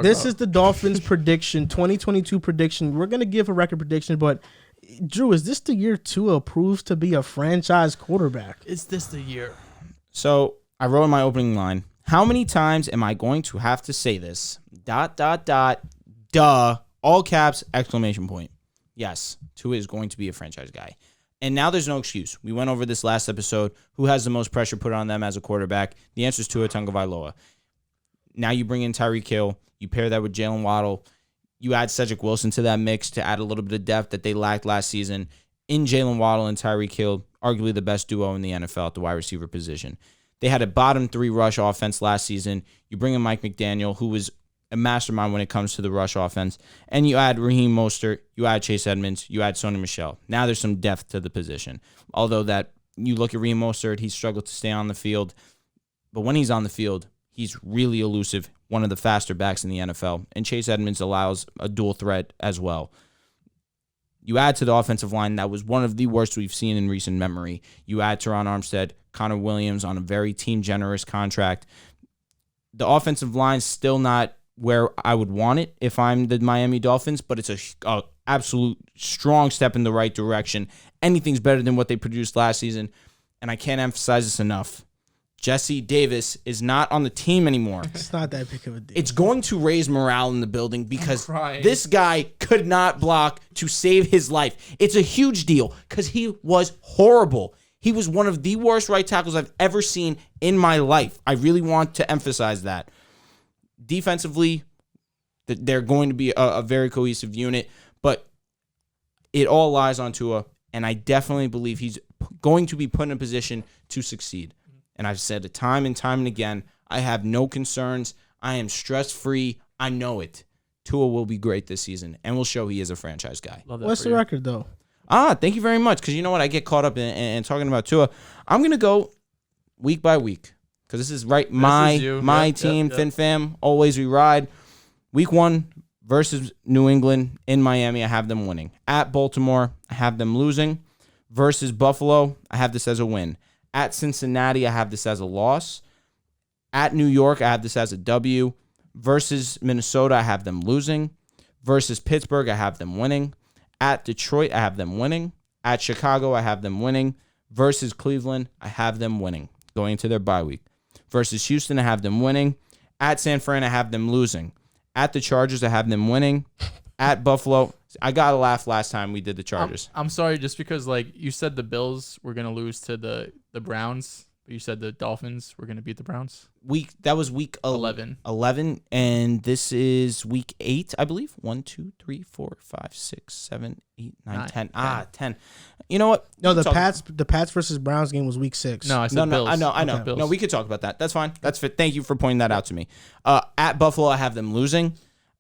This is the Dolphins prediction, 2022 prediction. We're going to give a record prediction, but Drew, is this the year Tua proves to be a franchise quarterback? Is this the year? So I wrote in my opening line, how many times am I going to have to say this? ... Duh. All caps, exclamation point. Yes, Tua is going to be a franchise guy. And now there's no excuse. We went over this last episode. Who has the most pressure put on them as a quarterback? The answer is Tua Tagovailoa. Now you bring in Tyreek Hill. You pair that with Jalen Waddle. You add Cedric Wilson to that mix to add a little bit of depth that they lacked last season. In Jalen Waddle and Tyreek Hill, arguably the best duo in the NFL at the wide receiver position. They had a bottom 3 rush offense last season. You bring in Mike McDaniel, who was a mastermind when it comes to the rush offense. And you add Raheem Mostert, you add Chase Edmonds, you add Sony Michel. Now there's some depth to the position. Although that you look at Raheem Mostert, he struggled to stay on the field. But when he's on the field, he's really elusive, one of the faster backs in the NFL. And Chase Edmonds allows a dual threat as well. You add to the offensive line that was one of the worst we've seen in recent memory. You add Teron Armstead, Connor Williams on a very team-generous contract. The offensive line's still not where I would want it if I'm the Miami Dolphins, but it's a absolute strong step in the right direction. Anything's better than what they produced last season, and I can't emphasize this enough. Jesse Davis is not on the team anymore. It's not that big of a deal. It's going to raise morale in the building because this guy could not block to save his life. It's a huge deal because he was horrible. He was one of the worst right tackles I've ever seen in my life. I really want to emphasize that. Defensively, they're going to be a very cohesive unit, but it all lies on Tua, and I definitely believe he's going to be put in a position to succeed. And I've said it time and time and again, I have no concerns. I am stress-free. I know it. Tua will be great this season, and will show he is a franchise guy. What's the record, though? Thank you very much, because you know what? I get caught up in talking about Tua. I'm going to go week by week, because this is my team, FinFam. Always we ride. Week 1 versus New England in Miami, I have them winning. At Baltimore, I have them losing. Versus Buffalo, I have this as a win. At Cincinnati, I have this as a loss. At New York, I have this as a W. Versus Minnesota, I have them losing. Versus Pittsburgh, I have them winning. At Detroit, I have them winning. At Chicago, I have them winning. Versus Cleveland, I have them winning, going into their bye week. Versus Houston, I have them winning. At San Fran, I have them losing. At the Chargers, I have them winning. At Buffalo, I got to laugh last time we did the Chargers. I'm sorry, just because you said the Bills were going to lose to the Browns, but you said the Dolphins were going to beat the Browns. That was week 11. 11, and this is week 8, I believe. 1, 2, 3, 4, 5, 6, 7, 8, 9, 10. 10. You know what? No, the Pats versus Browns game was week 6. No, I said Bills. I know. Okay. No, we could talk about that. That's fine. That's fit. Thank you for pointing that out to me. At Buffalo, I have them losing.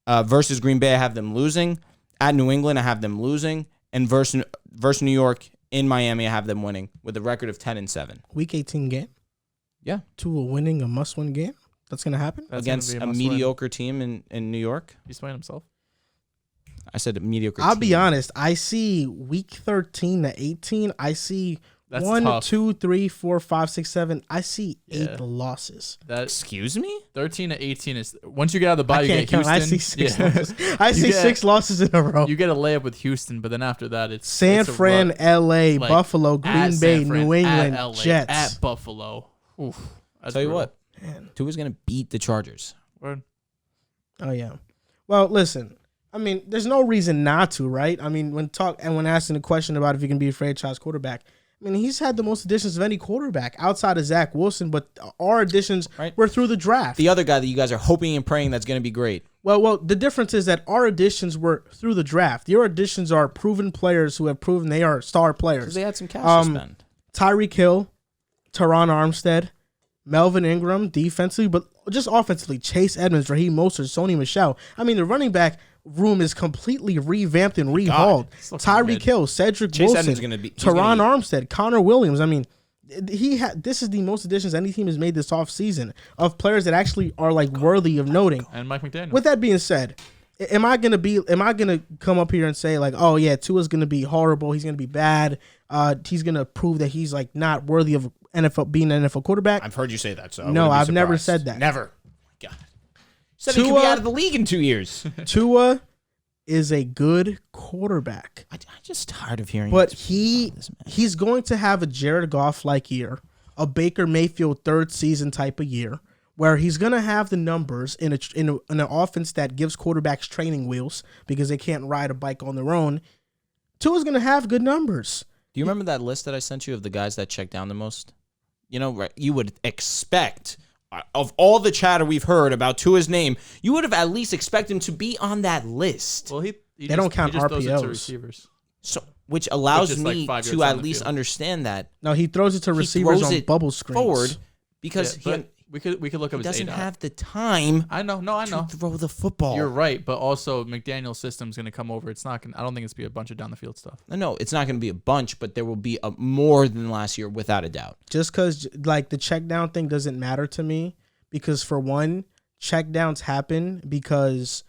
Versus Green Bay, I have them losing. At New England, I have them losing. And versus New York in Miami, I have them winning with a record of 10-7. Week 18 game? Yeah. Tua winning a must-win game? That's going to happen? Against a mediocre team in New York? He's playing himself. I said a mediocre I'll team. be honest. I see week 13 to 18. I see That's 1, tough. 2, 3, 4, 5, 6, 7. I see 8 losses. Excuse me? 13 to 18 is once you get out of the bye, you get Houston. I see 6 losses. I see 6 losses in a row. You get a layup with Houston, but then after that, it's San Fran, LA, Buffalo, Green Bay, New England, at LA, Jets. at Buffalo. Oof, I'll tell you what. Tua's going to beat the Chargers. Word. Oh, yeah. Well, listen. I mean, there's no reason not to, right? I mean, when asking the question about if he can be a franchise quarterback, I mean, he's had the most additions of any quarterback outside of Zach Wilson, but our additions were through the draft. The other guy that you guys are hoping and praying that's going to be great. Well, the difference is that our additions were through the draft. Your additions are proven players who have proven they are star players. Because they had some cash to spend. Tyreek Hill, Teron Armstead, Melvin Ingram defensively, but just offensively, Chase Edmonds, Raheem Mostert, Sony Michel. I mean, the running back room is completely revamped and rehauled. Tyreek Hill, Cedric Wilson, Teron Armstead, Connor Williams. I mean, this is the most additions any team has made this offseason of players that actually are worthy of noting. And Mike McDaniel. With that being said, am I gonna come up here and say oh yeah, Tua's gonna be horrible, he's gonna be bad, he's gonna prove that he's not worthy of being an NFL quarterback? I've heard you say that, so no, I've never said that. Never. God. Said he could be out of the league in 2 years. Tua is a good quarterback. I'm just tired of hearing. But this, he's going to have a Jared Goff-like year, a Baker Mayfield third season type of year, where he's going to have the numbers in an offense that gives quarterbacks training wheels because they can't ride a bike on their own. Tua's going to have good numbers. Do you remember that list that I sent you of the guys that check down the most? You know, right, you would expect, of all the chatter we've heard about Tua's name, you would have at least expected him to be on that list. Well, they don't count he just throws it to RPOs. receivers. So, which allows Which is me like 5 to yards at down the least field. understand that. No, he throws it to He receivers throws on it bubble screens. forward because Yeah, but we could look up he his doesn't ADOT. have the time I know. to throw the football. You're right, but also McDaniel's system's gonna come over. It's not gonna. I don't think it's gonna be a bunch of down the field stuff. No, it's not going to be a bunch, but there will be more than last year, without a doubt. Just because, like, the check down thing doesn't matter to me because, for one, check downs happen because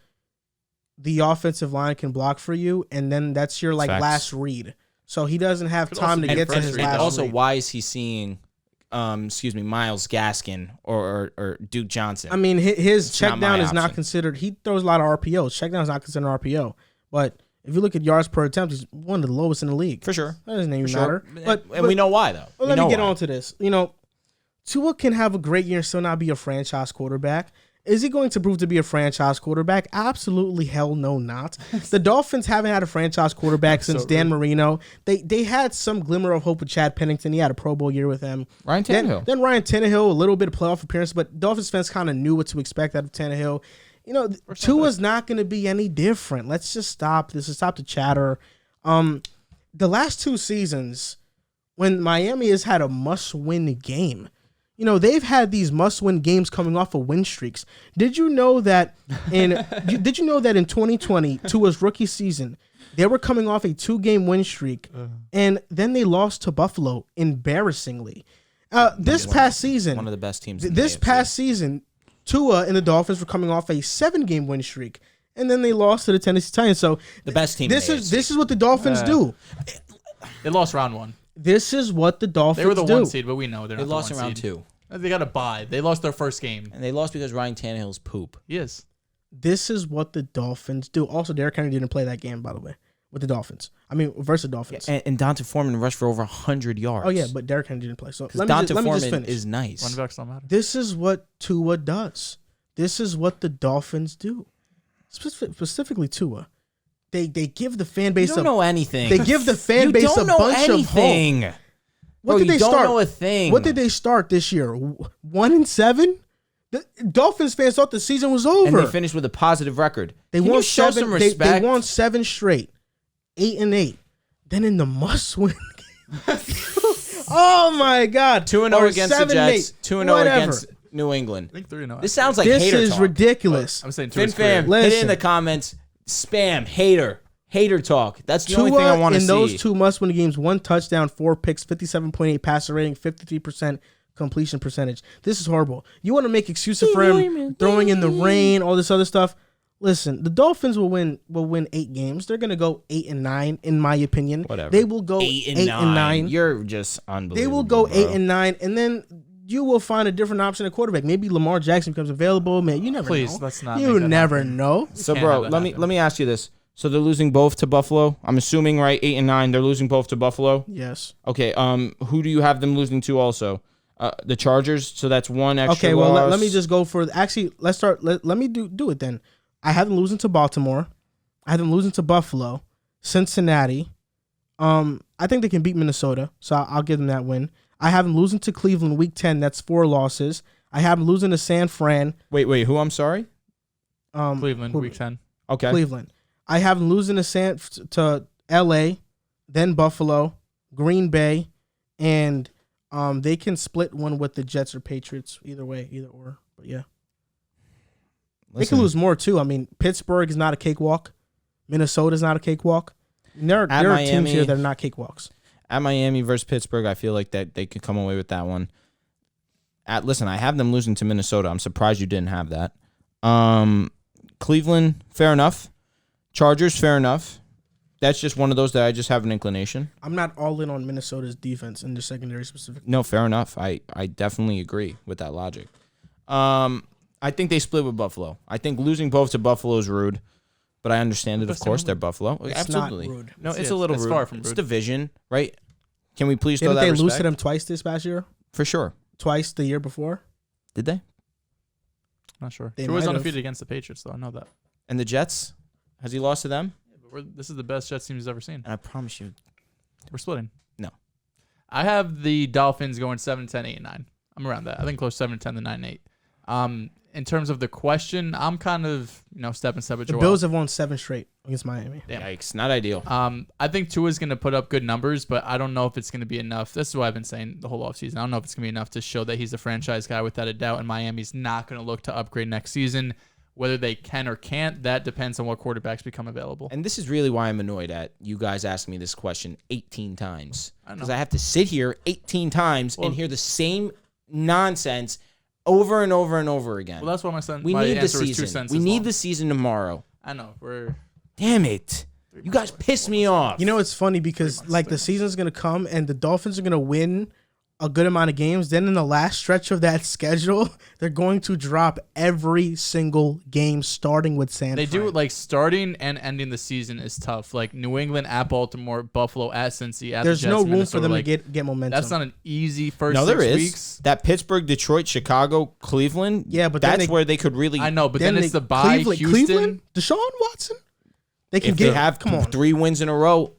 the offensive line can block for you, and then that's your, like, Facts. last read. So he doesn't have Could time also to be get to his frustrating. last Also, read. why is he seeing, Myles Gaskin or Duke Johnson? I mean, his It's check not my down is not option. considered. He throws a lot of RPOs. Check down is not considered an RPO. But if you look at yards per attempt, he's one of the lowest in the league. For sure. That doesn't even For matter. sure. But We know why, though. Well, We let me know get why. on to this. You know, Tua can have a great year and still not be a franchise quarterback. Is he going to prove to be a franchise quarterback? Absolutely hell no, not. The Dolphins haven't had a franchise quarterback since Dan Marino. They had some glimmer of hope with Chad Pennington. He had a Pro Bowl year with him. Ryan Tannehill. Then Ryan Tannehill, a little bit of playoff appearance, but Dolphins fans kind of knew what to expect out of Tannehill. You know, Tua's not going to be any different. Let's just stop this and stop the chatter. The last 2 seasons, when Miami has had a must-win game, you know, they've had these must-win games coming off of win streaks. Did you know that in 2020, Tua's rookie season, they were coming off a 2-game win streak, and then they lost to Buffalo embarrassingly. This past season, One of the best teams in this the AFC. past season, Tua and the Dolphins were coming off a 7-game win streak, and then they lost to the Tennessee Titans. So The best team in This the is AFC. this is what the Dolphins do. They lost round 1. This is what the Dolphins They were the do. 1 seed, but we know they're They not lost the in 1 round seed. 2. They got a bye. They lost their first game. And they lost because Ryan Tannehill's poop. Yes. This is what the Dolphins do. Also, Derrick Henry didn't play that game, by the way, with the Dolphins. I mean, versus the Dolphins. And Donta Foreman rushed for over 100 yards. Oh, yeah, but Derrick Henry didn't play. So Because let me Donta just Foreman finish. is nice. Running backs don't matter. This is what Tua does. This is what the Dolphins do. Specifically Tua. They give the fan base You don't know anything. They give the fan base a bunch of hope. What did they don't start? know a thing. What did they start this year? 1-7? The Dolphins fans thought the season was over. And they finished with a positive record. They Can won you show 7. some They respect? won 7 straight, 8-8. Then in the must-win game, oh my God, 2-0 Or against the 7-8. Jets. 2-0 Whatever. against New England. I think 3-0. This sounds like This hater is talk. ridiculous. I'm saying Fin Tua's career. fam, hit it in Listen. the comments. Spam, hater talk. That's the only Tua thing I want to in see. those 2 must-win games, 1 touchdown, 4 picks, 57.8 passer rating, 53% completion percentage. This is horrible. You want to make excuses for him throwing in the rain, all this other stuff. Listen, the Dolphins will win 8 games. They're going to go 8-9, in my opinion. Whatever. They will go 8-9. You're just unbelievable. They will go bro. 8-9, and then you will find a different option at quarterback. Maybe Lamar Jackson becomes available. Man, you never Please, know. let's not You make that never happen. know. So, Can't bro, have that let happen. me ask you this. So they're losing both to Buffalo. I'm assuming, right? 8-9. They're losing both to Buffalo. Yes. Okay. Who do you have them losing to also? The Chargers. So that's 1 extra. Okay, well, loss. let me just go for actually. Let's start. Let me do it then. I have them losing to Baltimore. I have them losing to Buffalo, Cincinnati. I think they can beat Minnesota, so I'll give them that win. I have them losing to Cleveland week 10. That's 4 losses. I have them losing to San Fran. Wait. Who? I'm sorry. Cleveland, week 10. Okay. Cleveland. I have them losing to L.A., then Buffalo, Green Bay, and they can split one with the Jets or Patriots. Either way, either or. But yeah. They can lose more, too. I mean, Pittsburgh is not a cakewalk. Minnesota is not a cakewalk. There are Miami, teams here that are not cakewalks. At Miami versus Pittsburgh, I feel like that they could come away with that one. Listen, I have them losing to Minnesota. I'm surprised you didn't have that. Cleveland, fair enough. Chargers, fair enough. That's just one of those that I just have an inclination. I'm not all in on Minnesota's defense in the secondary specifically. No, fair enough. I definitely agree with that logic. I think they split with Buffalo. I think losing both to Buffalo is rude, but I understand it. Of Best course, team they're rude. Buffalo. It's Absolutely. not rude. No, it's Yeah, a little it's rude. far from It's rude. division, right? Can we please throw Didn't that they respect? lose to them twice this past year? For sure. Twice the year before? Did they? Not sure. They Tua was might have. undefeated against the Patriots, though. I know that. And the Jets? Has he lost to them? Yeah, but this is the best Jets team he's ever seen. And I promise you, We're splitting. No. I have the Dolphins going 7-10, 8-9. I'm around that. I think close 7-10 to 9-8. In terms of the question, I'm kind of, step and step with The Joel. Bills have won 7 straight against Miami. Damn. yikes, not ideal. I think Tua's going to put up good numbers, but I don't know if it's going to be enough. This is what I've been saying the whole offseason. I don't know if it's going to be enough to show that he's a franchise guy without a doubt, and Miami's not going to look to upgrade next season. Whether they can or can't, that depends on what quarterbacks become available. And this is really why I'm annoyed at you guys asking me this question 18 times. I know. Because I have to sit here 18 times Well- and hear the same nonsense over and over and over again. Well, that's why my son. We my need the answer was 2 season. cents We as need long. the season tomorrow. I know. We're Damn it. You guys piss me off. You know, it's funny because the season's gonna come and the Dolphins are gonna win a good amount of games. Then in the last stretch of that schedule, they're going to drop every single game, starting with San They Fran. do like starting and ending the season is tough. Like New England at Baltimore, Buffalo at Cincy, at There's the Jets, no room Minnesota, for them like, to get momentum. That's not an easy first No, 6 there is. weeks. That Pittsburgh, Detroit, Chicago, Cleveland. Yeah, but then that's they- where they could really. I know, but then it's they- the bye. Houston. Cleveland, Deshaun Watson. They can If get they have come on. 3 wins in a row,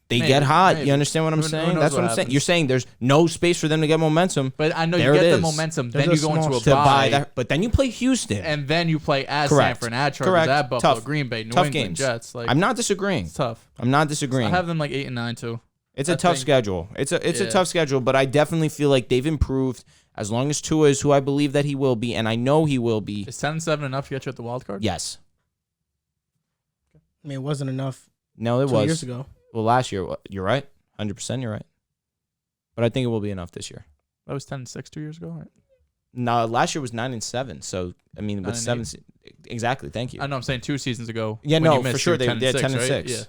they Maybe, get hot. maybe. You understand what I'm Who saying? knows That's what what I'm saying. happens. You're saying there's no space for them to get momentum. But I know There you it get the is. momentum. There's Then a you go into small a To bye, buy that, but then you play Houston. and then you play at Correct. San Fran, at Chargers, Correct. at Buffalo, Tough. Green Bay, New Tough England, games. Jets. Like I'm not disagreeing. it's tough. I'm not disagreeing. I have them like 8 and 9 too. It's a I tough think- schedule. It's a Yeah. tough schedule, but I definitely feel like they've improved as long as Tua is who I believe that he will be, and I know he will be. Is 10-7 enough to get you at the wild card? Yes. I mean, it wasn't enough No, it 2 was. years ago. Well, last year, you're right. 100% you're right. But I think it will be enough this year. That was 10-6 2 years ago, right? No, last year was 9-7. So, I mean, 9 with and 7. Exactly. Thank you. I know. I'm saying 2 seasons ago. Yeah, when no, you missed for sure. your They 10 and right? 6. Yeah.